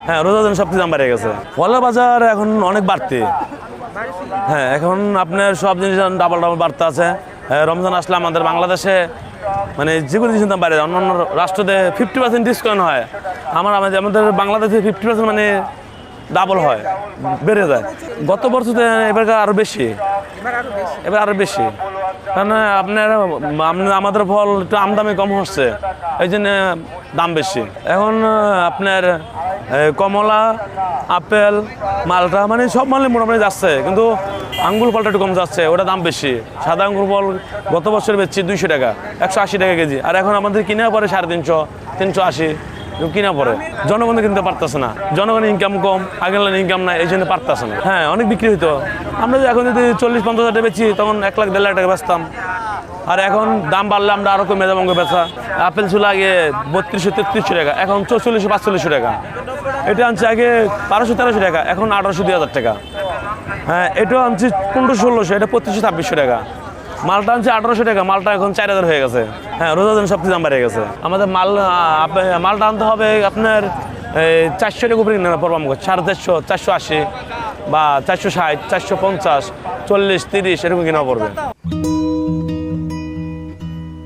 হ্যাঁ, রোজার জন্য সব কিছু দাম বেড়ে গেছে। ফলের বাজার এখন অনেক বাড়তি। হ্যাঁ, এখন আপনার সব জিনিস ডাবল বাড়তে আছে। রমজান আসলে আমাদের বাংলাদেশে মানে যে কোনো জিনিসের দাম বাড়ে, অন্যান্য রাষ্ট্রতে 50% ডিসকাউন্ট হয়, আমাদের বাংলাদেশে 50% মানে ডাবল হয়, বেড়ে যায়। গত বছর এবার আরো বেশি, এবার আরো বেশি, কারণ আমাদের ফল একটু আমদামি কম হচ্ছে, এই জন্য দাম বেশি। এখন আপনার কমলা, আপেল, মালটা মানে সব মালে মোটামুটি যাচ্ছে, কিন্তু আঙ্গুর ফলটা একটু কম যাচ্ছে, ওটা দাম বেশি। সাদা আঙ্গুর ফল গত বছর বেচছি 200 টাকা, 180 টাকা কেজি, আর এখন আমাদের কিনা পড়ে 350, 380 কিনা পড়ে। জনগণ কিনতে পারতেছে না, জনগণের ইনকাম কম, আগের ইনকাম নাই, এই জন্য পারতেছে না। হ্যাঁ, অনেক বিক্রি হইতো। আমরা এখন যদি 40-50 হাজার টাকা বেচি, তখন 1 লাখ 1.5 লাখ টাকা বেচতাম। আর এখন দাম বাড়লে আমরা আরো কমে যাবো বেচা। আপেল ছিল আগে 3200-3300 টাকা, এখন 4400-4500 টাকা। এটা আনছে আগে 1200-1300 টাকা, এখন 1800-2000 টাকা। হ্যাঁ, এটা আনছি 1500-1600, এটা 2500-2600 টাকা। মালটা আনছে 1800 টাকা, মালটা এখন 4000 হয়ে গেছে। হ্যাঁ, রোজার জন্য সব কিছু দাম বেড়ে গেছে। আমাদের মালটা আনতে হবে আপনার 400 টাকা উপরে কিনে পড়বো আমাকে, 450, 480 বা 460, 450, 40, 30 এরকম কিনা পড়বে।